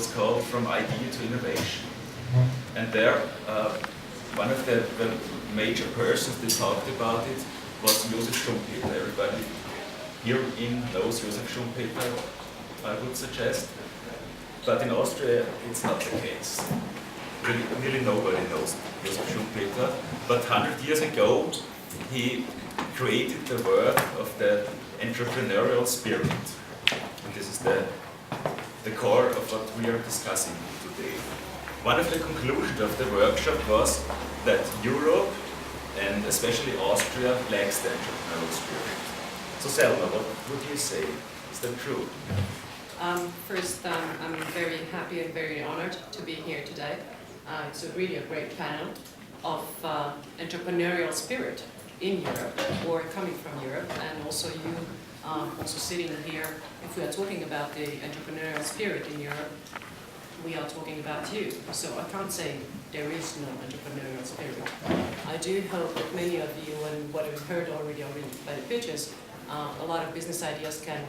was called From Idea to Innovation. And there, one of the major persons that talked about it was Josef Schumpeter. Everybody here in knows Josef Schumpeter, I would suggest. But in Austria, it's not the case. Really nobody knows Josef Schumpeter. But 100 years ago, he created the word of the entrepreneurial spirit. And this is the core of what we are discussing today. One of the conclusions of the workshop was that Europe, and especially Austria, lacks the entrepreneurial spirit. So Selma, what would you say? Is that true? First, I'm very happy and very honored to be here today. It's really a great panel of entrepreneurial spirit in Europe, or coming from Europe, and also you also sitting here. If we are talking about the entrepreneurial spirit in Europe, we are talking about you. So I can't say there is no entrepreneurial spirit. I do hope that many of you, and what we've heard already by the pitches, a lot of business ideas can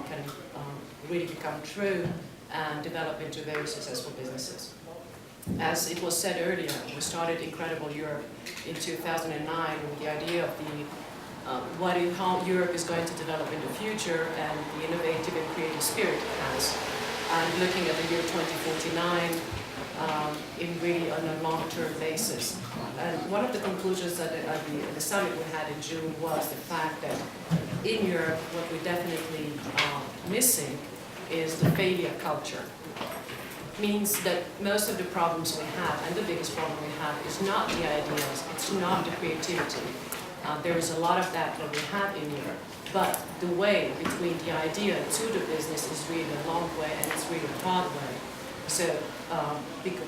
really become true and develop into very successful businesses. As it was said earlier, we started Incredible Europe in 2009 with the idea of how Europe is going to develop in the future and the innovative and creative spirit it has. And looking at the year 2049 in really on a long-term basis. And one of the conclusions at the summit we had in June was the fact that in Europe, what we're definitely missing is the failure culture. Means that most of the problems we have, and the biggest problem we have, is not the ideas, it's not the creativity. There is a lot of that we have in Europe, but the way between the idea to the business is really a long way, and it's really a hard way. So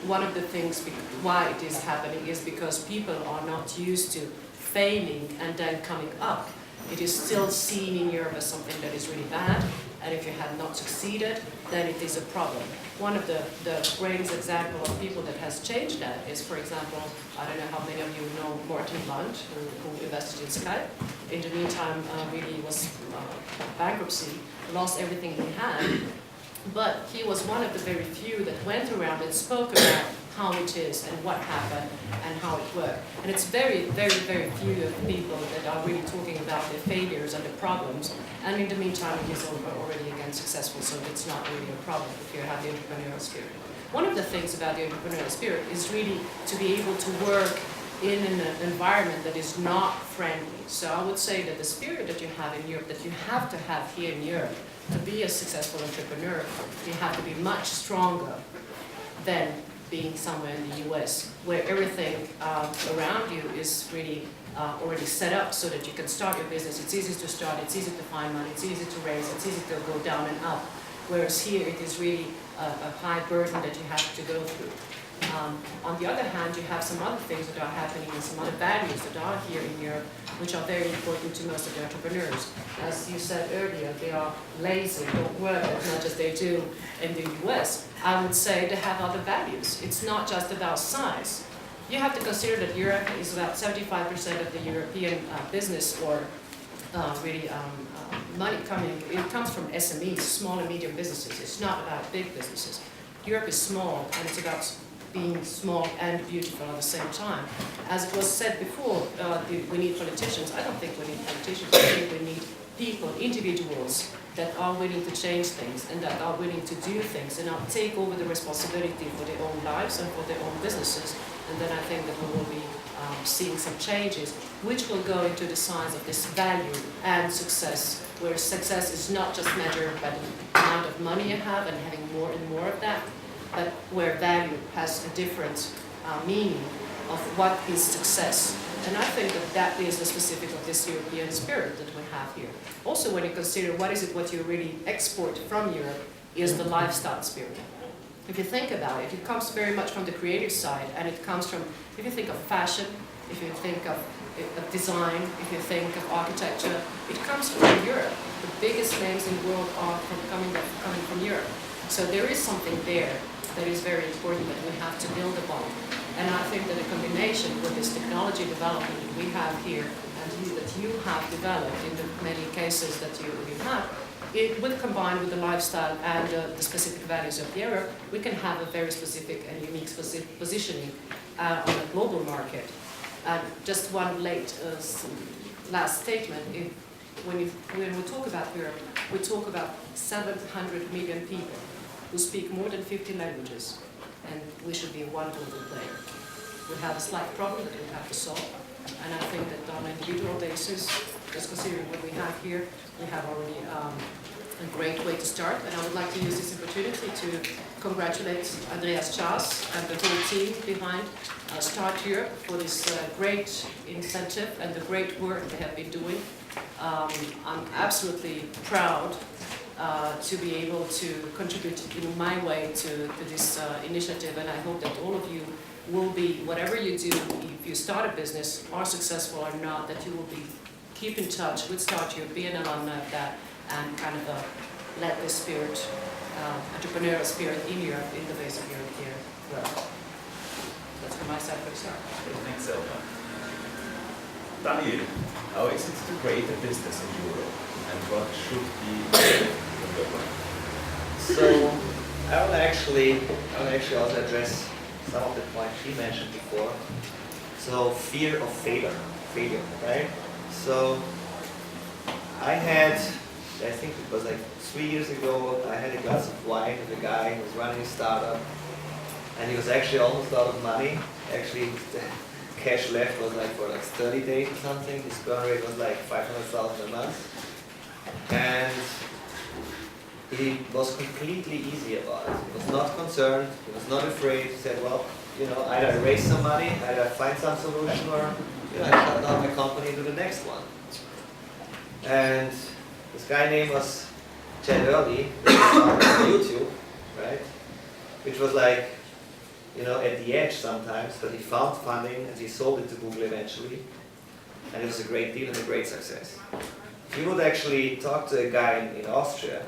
one of the things why it is happening is because people are not used to failing and then coming up. It is still seen in Europe as something that is really bad, and if you have not succeeded, then it is a problem. One of the greatest examples of people that has changed that is, for example, I don't know how many of you know Martin Lunch, who invested in Skype. In the meantime, really was bankruptcy, lost everything he had. But he was one of the very few that went around and spoke about how it is and what happened and how it worked. And it's very, very, very few of people that are really talking about their failures and the problems. And in the meantime, he's already again successful, so it's not really a problem if you have the entrepreneurial spirit. One of the things about the entrepreneurial spirit is really to be able to work in an environment that is not friendly. So I would say that the spirit that you have in Europe, that you have to have here in Europe, to be a successful entrepreneur, you have to be much stronger than being somewhere in the US, where everything around you is really already set up so that you can start your business. It's easy to start, it's easy to find money, it's easy to raise, it's easy to go down and up. Whereas here it is really a high burden that you have to go through. On the other hand, you have some other things that are happening and some other values that are here in Europe, which are very important to most of the entrepreneurs. As you said earlier, they are lazy, don't work as much as they do in the US. I would say they have other values. It's not just about size. You have to consider that Europe is about 75% of the European business, or really money it comes from SMEs, small and medium businesses. It's not about big businesses. Europe is small, and it's about being small and beautiful at the same time. As it was said before, we need politicians. I don't think we need politicians. I think we need people, individuals, that are willing to change things and that are willing to do things and not take over the responsibility for their own lives and for their own businesses. And then I think that we will be seeing some changes, which will go into the science of this value and success, where success is not just measured by the amount of money you have and having more and more of that, but where value has a different meaning of what is success. And I think that that is the specific of this European spirit that we have here. Also, when you consider what you really export from Europe is the lifestyle spirit. If you think about it, it comes very much from the creative side, and it comes from, if you think of fashion, if you think of design, if you think of architecture, it comes from Europe. The biggest names in the world are coming from Europe. So there is something there that is very important that we have to build upon. And I think that a combination with this technology development that we have here and that you have developed in the many cases that you have, with combined with the lifestyle and the specific values of Europe, we can have a very specific and unique positioning on the global market. And just one last statement, when we talk about Europe, we talk about 700 million people who speak more than 50 languages, and we should be one global player. We have a slight problem that we have to solve, and I think that on an individual basis, just considering what we have here, we have already a great way to start. And I would like to use this opportunity to congratulate Andreas Chas and the whole team behind STARTeurope for this great incentive and the great work they have been doing. I'm absolutely proud to be able to contribute in my way to this initiative, and I hope that all of you will be, whatever you do, if you start a business, are successful or not, that you will be keep in touch with STARTeurope, be an alumni of that, and kind of let this spirit, entrepreneurial spirit in Europe, in the base of Europe here grow. That's from my side for a start. Thanks, Selma. Daniel, how is it to create a business in Europe, and what should be from your point? So I will actually also address some of the points she mentioned before. So fear of failure, right? So I think it was like 3 years ago, I had a glass of wine with a guy who was running a startup, and he was actually almost out of money. Actually, the cash left was like for 30 days or something. His burn rate was like 500,000 a month, and he was completely easy about it. He was not concerned. He was not afraid. He said, "Well, either I raise some money, either I find some solution, or I shut down my company to the next one." And this guy name was Chad Early, on YouTube, right? Which was like, at the edge sometimes, but he found funding and he sold it to Google eventually. And it was a great deal and a great success. If you would actually talk to a guy in Austria,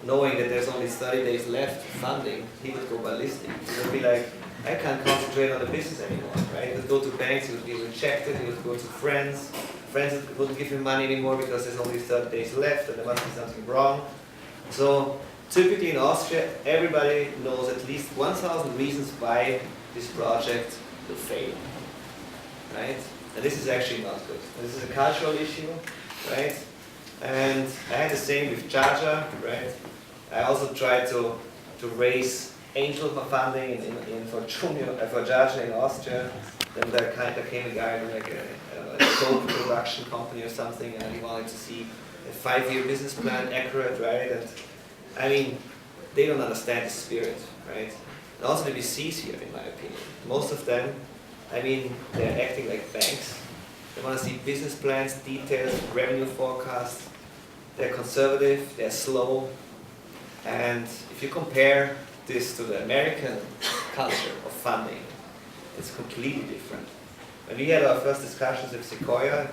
knowing that there's only 30 days left funding, he would go ballistic. He would be like, I can't concentrate on the business anymore, right? He would go to banks, he would be rejected, he would go to friends. Friends wouldn't give him money anymore because there's only 30 days left and there must be something wrong. So typically in Austria, everybody knows at least 1,000 reasons why this project will fail, right? And this is actually not good. This is a cultural issue, right? And I had the same with Charger, right? I also tried to raise angel funding for Charger in Austria. Then there came a guy with like a soap production company or something, and he wanted to see a 5-year business plan accurate, right? And I mean, they don't understand the spirit, right? And also the VCs here, in my opinion, most of them, I mean, they're acting like banks. They want to see business plans, details, revenue forecasts. They're conservative, they're slow, and if you compare this to the American culture of funding, it's completely different. When we had our first discussions with Sequoia,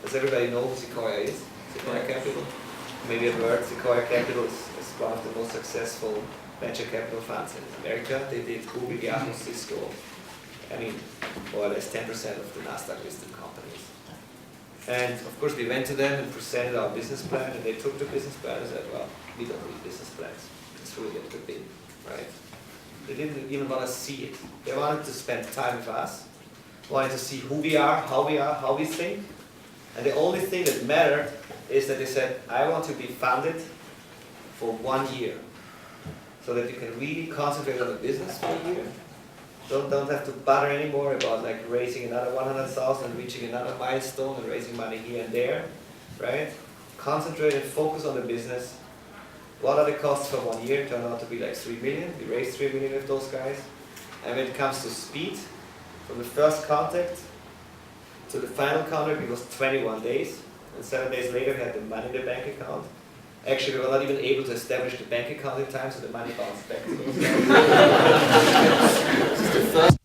does everybody know who Sequoia is? Sequoia Capital? Maybe a word. Sequoia Capital is one of the most successful venture capital funds in America. They did Google, Yahoo, Cisco. I mean, more or less 10% of the Nasdaq listed companies. And of course, we went to them and presented our business plan, and they took the business plan and said, well, we don't need business plans. It's really a big, right? They didn't even want to see it. They wanted to spend time with us, wanted to see who we are, how we think. And the only thing that mattered is that they said, I want to be funded for 1 year, so that you can really concentrate on the business for a year. Don't have to bother anymore about like raising another 100,000, reaching another milestone and raising money here and there, right? Concentrate and focus on the business. What are the costs for 1 year? Turned out to be like 3 million. We raised 3 million with those guys. And when it comes to speed, from the first contact to the final contact, it was 21 days. And 7 days later, we had the money in the bank account. Actually, we were not even able to establish the bank account in time, so the money bounced back to those guys. This is the first